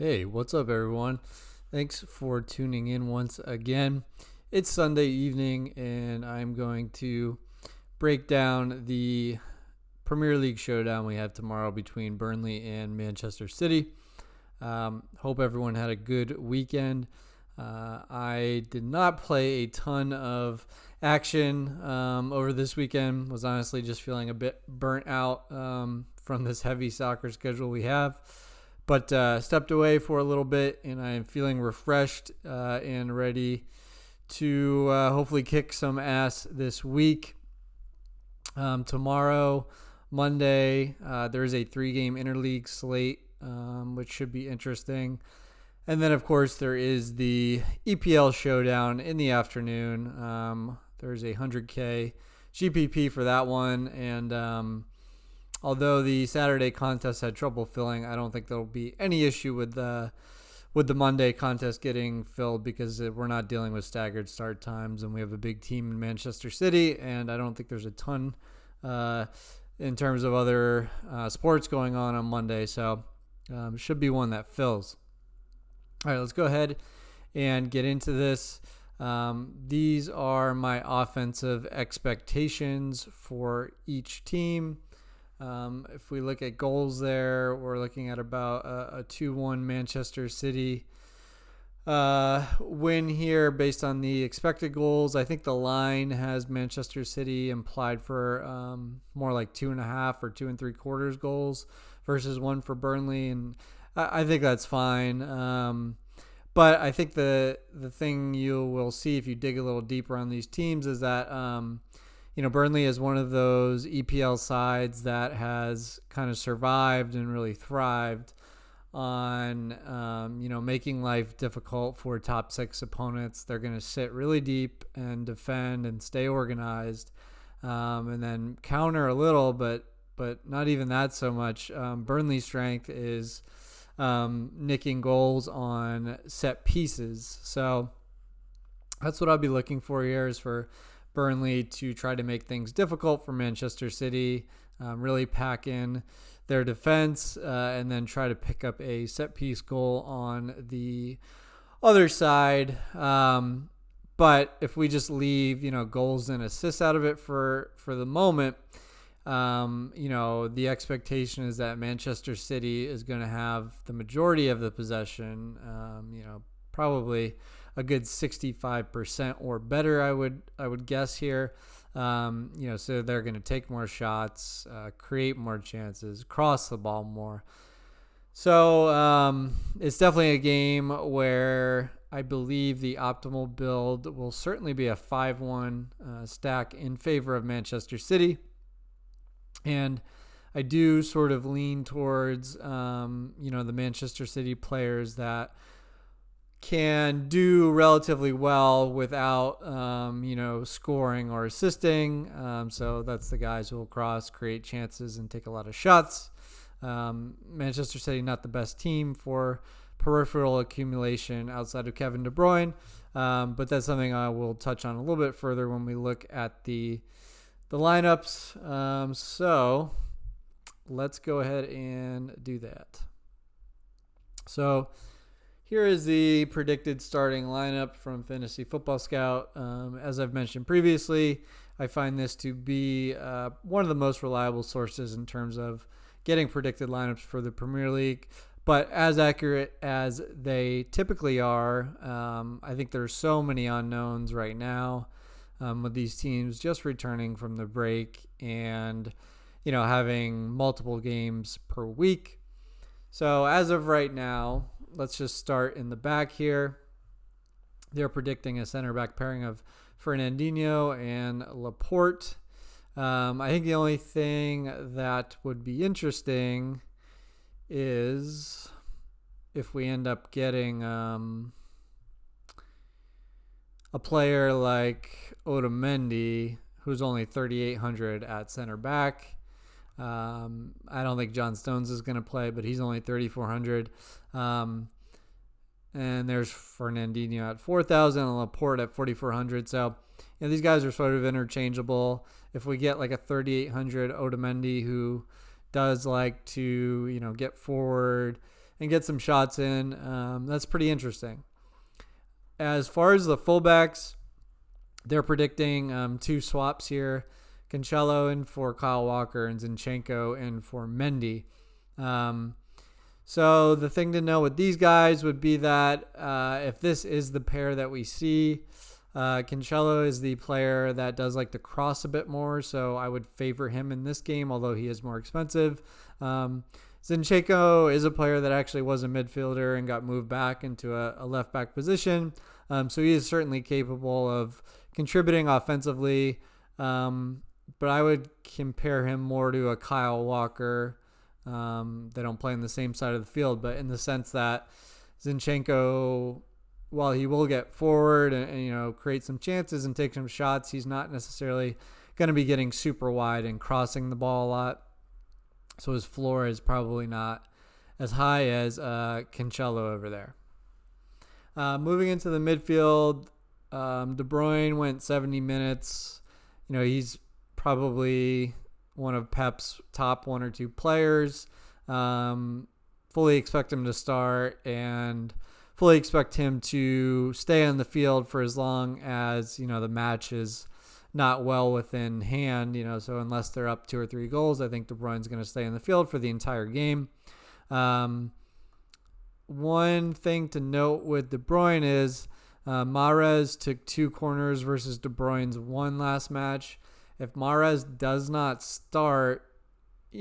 Hey, what's up, everyone? Thanks for tuning in once again. It's Sunday evening, and I'm going to break down the Premier League showdown we have tomorrow between Burnley and Manchester City. Hope everyone had a good weekend. I did not play a ton of action over this weekend. Was honestly just feeling a bit burnt out from this heavy soccer schedule we have. But stepped away for a little bit, and I am feeling refreshed and ready to hopefully kick some ass this week. Tomorrow, Monday, there is a 3-game interleague slate, which should be interesting. And then, of course, there is the EPL showdown in the afternoon. There's a 100K GPP for that one, and although the Saturday contest had trouble filling, I don't think there'll be any issue with the Monday contest getting filled because we're not dealing with staggered start times, and we have a big team in Manchester City, and I don't think there's a ton in terms of other sports going on Monday, so should be one that fills. All right, let's go ahead and get into this. These are my offensive expectations for each team. If we look at goals there, we're looking at about a 2-1 Manchester City win here based on the expected goals. I think the line has Manchester City implied for more like 2.5 or 2 3/4 goals versus 1 for Burnley, and I think that's fine. But I think the thing you will see if you dig a little deeper on these teams is that Burnley is one of those EPL sides that has kind of survived and really thrived on, making life difficult for top 6 opponents. They're going to sit really deep and defend and stay organized, and then counter a little, but not even that so much. Burnley's strength is nicking goals on set pieces. So that's what I'll be looking for here is for Burnley to try to make things difficult for Manchester City, really pack in their defense, and then try to pick up a set-piece goal on the other side. But if we just leave, goals and assists out of it for the moment, the expectation is that Manchester City is going to have the majority of the possession, probably a good 65% or better, I would guess here. So they're going to take more shots, create more chances, cross the ball more. So it's definitely a game where I believe the optimal build will certainly be a 5-1 stack in favor of Manchester City. And I do sort of lean towards, the Manchester City players that can do relatively well without, scoring or assisting. So that's the guys who will cross, create chances, and take a lot of shots. Manchester City, not the best team for peripheral accumulation outside of Kevin De Bruyne. But that's something I will touch on a little bit further when we look at the lineups. So let's go ahead and do that. So here is the predicted starting lineup from Fantasy Football Scout. As I've mentioned previously, I find this to be one of the most reliable sources in terms of getting predicted lineups for the Premier League. But as accurate as they typically are, I think there's so many unknowns right now with these teams just returning from the break and, having multiple games per week. So as of right now, let's just start in the back here. They're predicting a center back pairing of Fernandinho and Laporte. I think the only thing that would be interesting is if we end up getting a player like Otamendi, who's only 3,800 at center back. I don't think John Stones is going to play, but he's only 3,400. And there's Fernandinho at 4,000 and Laporte at 4,400. So these guys are sort of interchangeable. If we get like a 3,800 Otamendi who does like to get forward and get some shots in. That's pretty interesting. As far as the fullbacks, they're predicting 2 swaps here. Cancelo in for Kyle Walker and Zinchenko in for Mendy. So the thing to know with these guys would be that if this is the pair that we see, Cancelo is the player that does like to cross a bit more, so I would favor him in this game, although he is more expensive. Zinchenko is a player that actually was a midfielder and got moved back into a left back position, so he is certainly capable of contributing offensively, but I would compare him more to a Kyle Walker. They don't play on the same side of the field, but in the sense that Zinchenko, while he will get forward and create some chances and take some shots, he's not necessarily going to be getting super wide and crossing the ball a lot. So his floor is probably not as high as Cancelo over there. Moving into the midfield, De Bruyne went 70 minutes. He's probably one of Pep's top 1 or 2 players. Fully expect him to start and fully expect him to stay on the field for as long as, the match is not well within hand, so unless they're up 2 or 3 goals, I think De Bruyne's going to stay on the field for the entire game. One thing to note with De Bruyne is Mahrez took 2 corners versus De Bruyne's 1 last match. If Mahrez does not start, De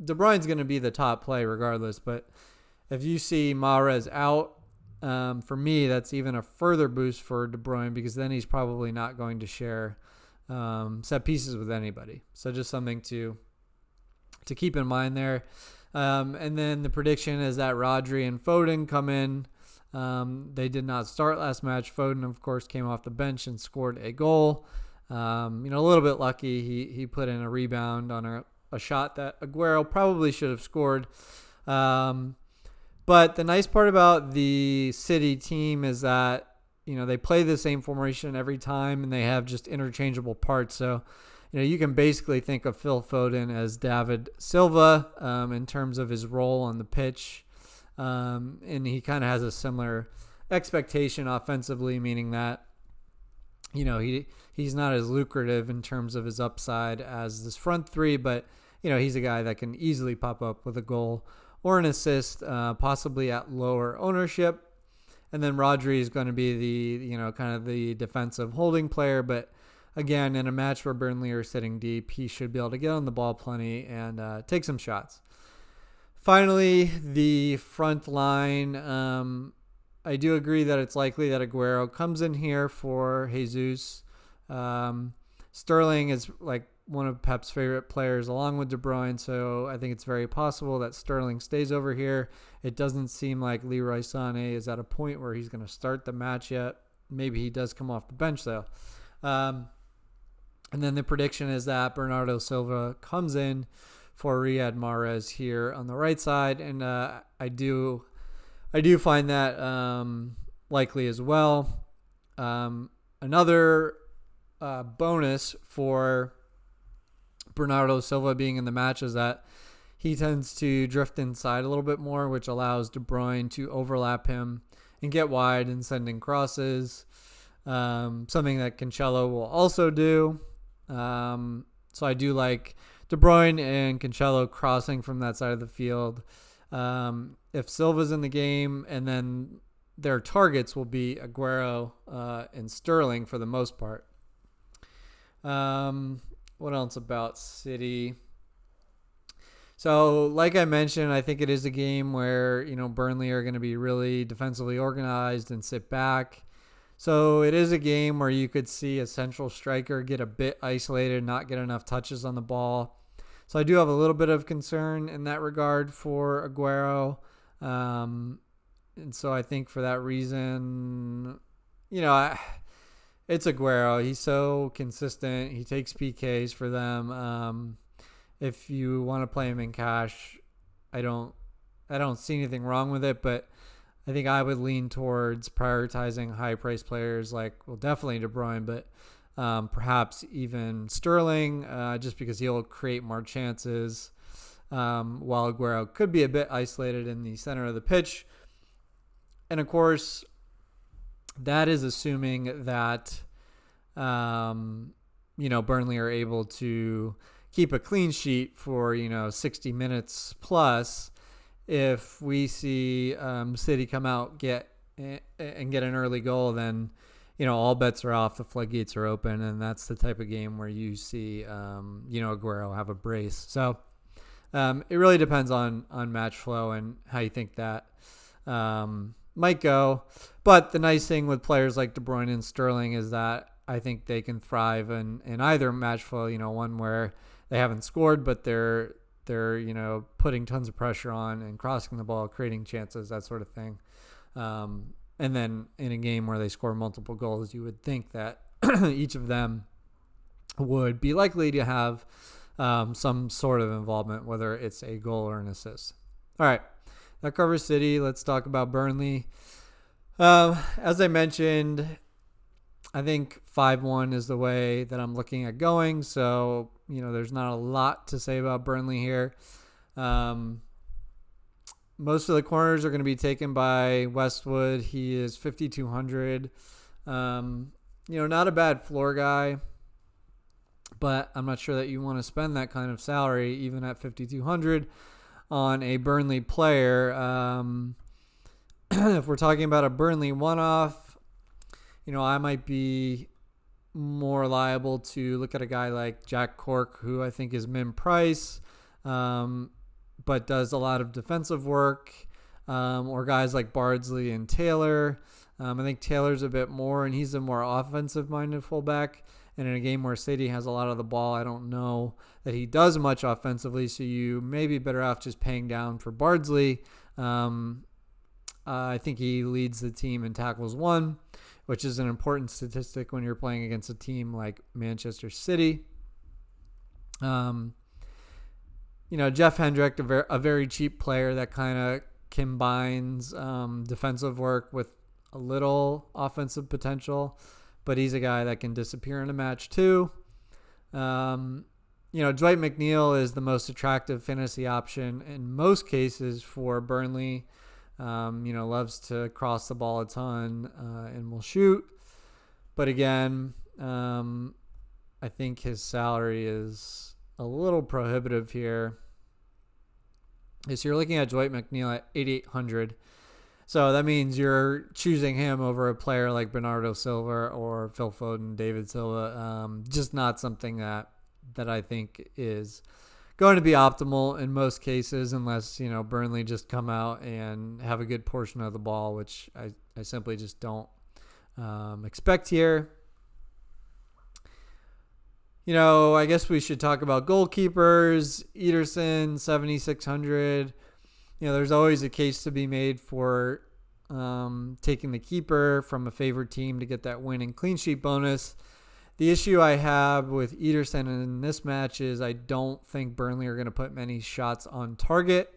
Bruyne's going to be the top play regardless. But if you see Mahrez out, for me, that's even a further boost for De Bruyne because then he's probably not going to share set pieces with anybody. So just something to keep in mind there. And then the prediction is that Rodri and Foden come in. They did not start last match. Foden, of course, came off the bench and scored a goal. A little bit lucky. He put in a rebound on a shot that Aguero probably should have scored. But the nice part about the City team is that, they play the same formation every time and they have just interchangeable parts. So, you can basically think of Phil Foden as David Silva in terms of his role on the pitch. And he kind of has a similar expectation offensively, meaning that, he's not as lucrative in terms of his upside as this front 3, but, he's a guy that can easily pop up with a goal or an assist, possibly at lower ownership. And then Rodri is going to be the, kind of the defensive holding player. But again, in a match where Burnley are sitting deep, he should be able to get on the ball plenty and take some shots. Finally, the front line. I do agree that it's likely that Aguero comes in here for Jesus. Sterling is like one of Pep's favorite players along with De Bruyne, so I think it's very possible that Sterling stays over here. It doesn't seem like Leroy Sané is at a point where he's going to start the match yet. Maybe he does come off the bench, though. And then the prediction is that Bernardo Silva comes in for Riyad Mahrez here on the right side, and I do find that likely as well. Another bonus for Bernardo Silva being in the match is that he tends to drift inside a little bit more, which allows De Bruyne to overlap him and get wide and send in crosses. Something that Cancelo will also do. So I do like De Bruyne and Cancelo crossing from that side of the field. If Silva's in the game, and then their targets will be Aguero and Sterling for the most part. What else about City? So, like I mentioned, I think it is a game where, Burnley are going to be really defensively organized and sit back. So, it is a game where you could see a central striker get a bit isolated, not get enough touches on the ball. So, I do have a little bit of concern in that regard for Aguero. And so, I think for that reason, it's Aguero. He's so consistent. He takes PKs for them. If you want to play him in cash, I don't see anything wrong with it, but I think I would lean towards prioritizing high-priced players definitely De Bruyne, but perhaps even Sterling, just because he'll create more chances. while Aguero could be a bit isolated in the center of the pitch. And of course, that is assuming that, Burnley are able to keep a clean sheet for, 60 minutes plus. If we see City come out get an early goal, then, all bets are off, the floodgates are open, and that's the type of game where you see, Aguero have a brace. So it really depends on match flow and how you think that might go. But the nice thing with players like De Bruyne and Sterling is that I think they can thrive in either match flow, one where they haven't scored, but they're putting tons of pressure on and crossing the ball, creating chances, that sort of thing. And then in a game where they score multiple goals, you would think that each of them would be likely to have some sort of involvement, whether it's a goal or an assist. All right, that covers City. Let's talk about Burnley. As I mentioned, I think 5-1 is the way that I'm looking at going. So, there's not a lot to say about Burnley here. Most of the corners are going to be taken by Westwood. He is 5,200. Not a bad floor guy, but I'm not sure that you want to spend that kind of salary, even at 5,200, on a Burnley player. If we're talking about a Burnley one-off, I might be more liable to look at a guy like Jack Cork, who I think is min price, but does a lot of defensive work, or guys like Bardsley and Taylor. I think Taylor's a bit more, and he's a more offensive-minded fullback. And in a game where City has a lot of the ball, I don't know that he does much offensively, so you may be better off just paying down for Bardsley. I think he leads the team in tackles won, which is an important statistic when you're playing against a team like Manchester City. Jeff Hendrick, a very cheap player that kind of combines defensive work with a little offensive potential, but he's a guy that can disappear in a match too. Dwight McNeil is the most attractive fantasy option in most cases for Burnley. Loves to cross the ball a ton and will shoot. But again, I think his salary is a little prohibitive here. So you're looking at Dwight McNeil at 8,800. So that means you're choosing him over a player like Bernardo Silva or Phil Foden, David Silva. Just not something that I think is going to be optimal in most cases, unless, Burnley just come out and have a good portion of the ball, which I simply just don't expect here. I guess we should talk about goalkeepers. Ederson, 7,600. There's always a case to be made for taking the keeper from a favored team to get that win and clean sheet bonus. The issue I have with Ederson in this match is I don't think Burnley are going to put many shots on target.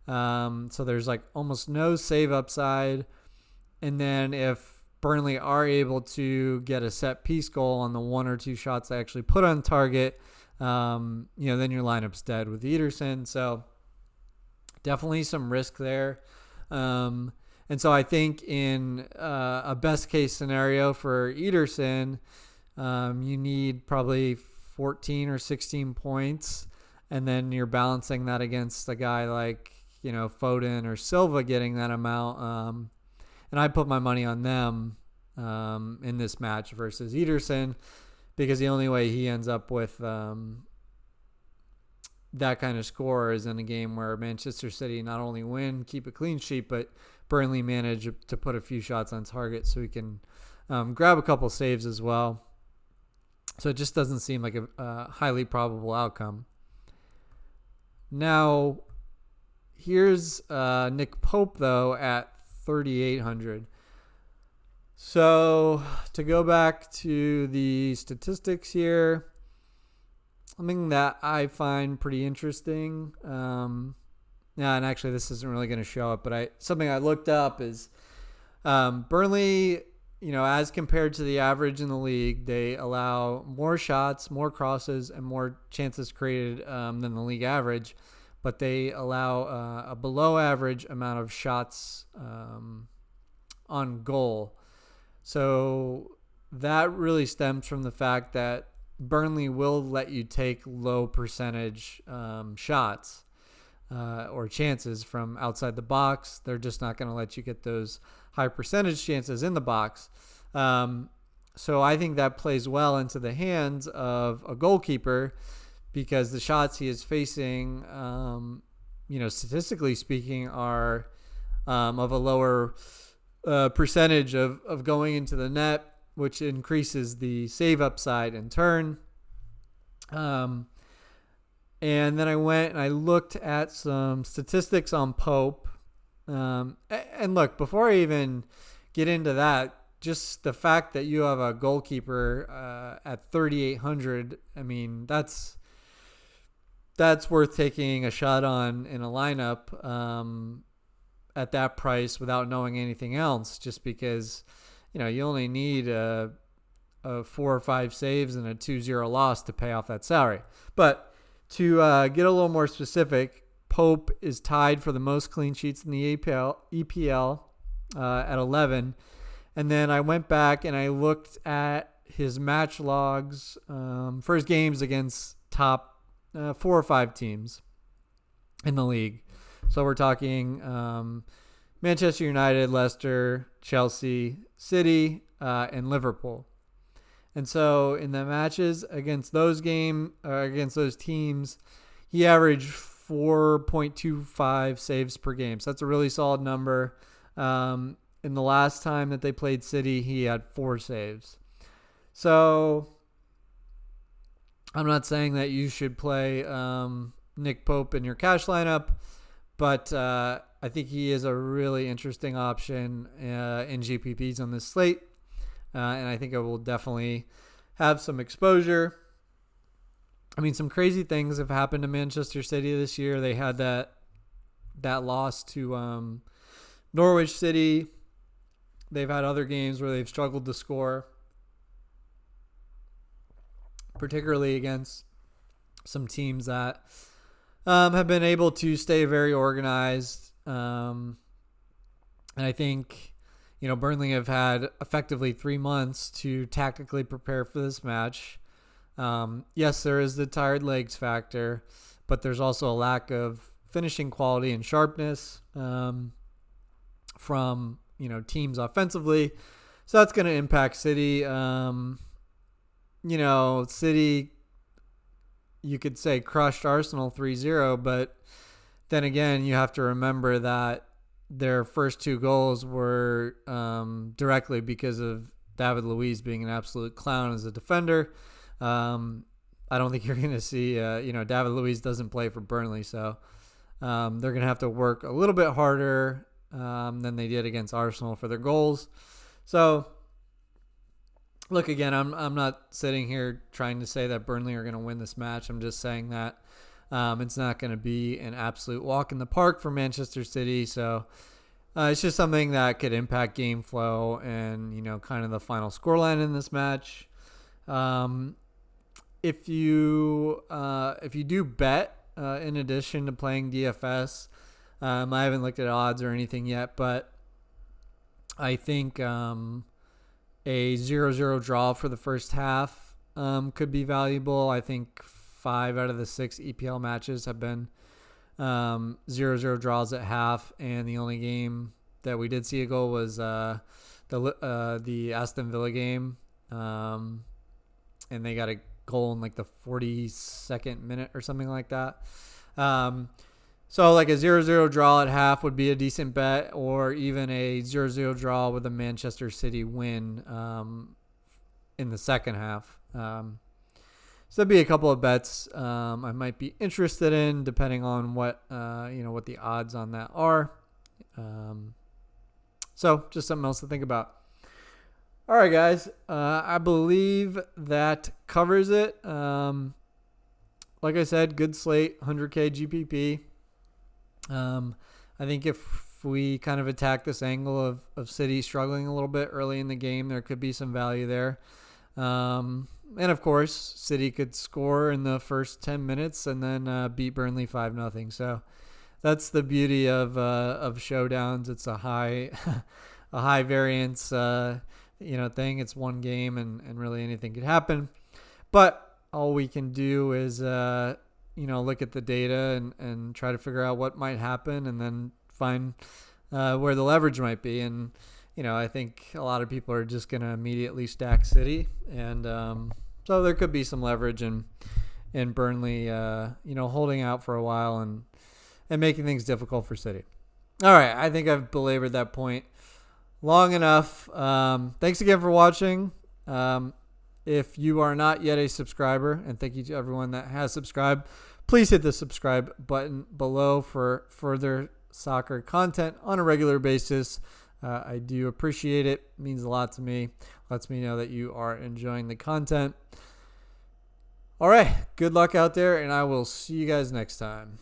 So there's almost no save upside. And then if Burnley are able to get a set piece goal on the one or two shots they actually put on target, then your lineup's dead with Ederson. So definitely some risk there. And so I think in a best case scenario for Ederson, you need probably 14 or 16 points. And then you're balancing that against a guy like, Foden or Silva getting that amount. And I put my money on them in this match versus Ederson, because the only way he ends up with that kind of score is in a game where Manchester City not only win, keep a clean sheet, but Burnley manage to put a few shots on target so he can grab a couple saves as well. So it just doesn't seem like a highly probable outcome. Now, here's Nick Pope, though, at 3,800. So to go back to the statistics here, something that I find pretty interesting. And actually this isn't really going to show up, but something I looked up is Burnley, as compared to the average in the league, they allow more shots, more crosses, and more chances created than the league average. but they allow a below average amount of shots on goal. So that really stems from the fact that Burnley will let you take low percentage shots or chances from outside the box. They're just not going to let you get those high percentage chances in the box. So I think that plays well into the hands of a goalkeeper, because the shots he is facing, statistically speaking, are of a lower percentage of going into the net, which increases the save upside in turn. And then I went and I looked at some statistics on Pope. And look, before I even get into that, just the fact that you have a goalkeeper at 3,800, I mean, that's worth taking a shot on in a lineup at that price without knowing anything else, just because, you only need a 4 or 5 saves and a 2-0 loss to pay off that salary. But to get a little more specific, Pope is tied for the most clean sheets in the EPL at 11. And then I went back and I looked at his match logs for his games against top 4 or 5 teams in the league. So we're talking Manchester United, Leicester, Chelsea, City, and Liverpool. And so in the matches against those teams, he averaged 4.25 saves per game. So that's a really solid number. In the last time that they played City, he had 4 saves. So I'm not saying that you should play Nick Pope in your cash lineup, but I think he is a really interesting option in GPPs on this slate. And I think it will definitely have some exposure. I mean, some crazy things have happened to Manchester City this year. They had that loss to Norwich City. They've had other games where they've struggled to score, particularly against some teams that have been able to stay very organized. And I think, Burnley have had effectively 3 months to tactically prepare for this match. Yes, there is the tired legs factor, but there's also a lack of finishing quality and sharpness from teams offensively. So that's going to impact City. City, you could say, crushed Arsenal 3-0, but then again, you have to remember that their first 2 goals were directly because of David Luiz being an absolute clown as a defender. I don't think you're going to see, David Luiz doesn't play for Burnley, so they're going to have to work a little bit harder than they did against Arsenal for their goals. So, look, again, I'm not sitting here trying to say that Burnley are going to win this match. I'm just saying that it's not going to be an absolute walk in the park for Manchester City. So it's just something that could impact game flow and, kind of the final scoreline in this match. If you do bet, in addition to playing DFS, I haven't looked at odds or anything yet, but I think a 0-0 draw for the first half could be valuable. I think 5 out of the 6 EPL matches have been 0-0 draws at half, and the only game that we did see a goal was the Aston Villa game, and they got a goal in like the 42nd minute or something like that. So like a 0-0 draw at half would be a decent bet, or even a 0-0 draw with a Manchester City win in the second half. So there'd be a couple of bets I might be interested in, depending on what the odds on that are. So just something else to think about. All right, guys. I believe that covers it. Like I said, good slate, 100K GPP. I think if we kind of attack this angle of City struggling a little bit early in the game, there could be some value there. And of course, City could score in the first 10 minutes and then beat Burnley 5-0. So that's the beauty of showdowns. It's a high a high variance thing. It's one game and really anything could happen. But all we can do is look at the data and try to figure out what might happen and then find where the leverage might be. And I think a lot of people are just going to immediately stack City, and so there could be some leverage in Burnley, holding out for a while and making things difficult for City. All right, I think I've belabored that point long enough. Thanks again for watching. If you are not yet a subscriber, and thank you to everyone that has subscribed, please hit the subscribe button below for further soccer content on a regular basis. I do appreciate it. It means a lot to me. Lets me know that you are enjoying the content. All right. Good luck out there, and I will see you guys next time.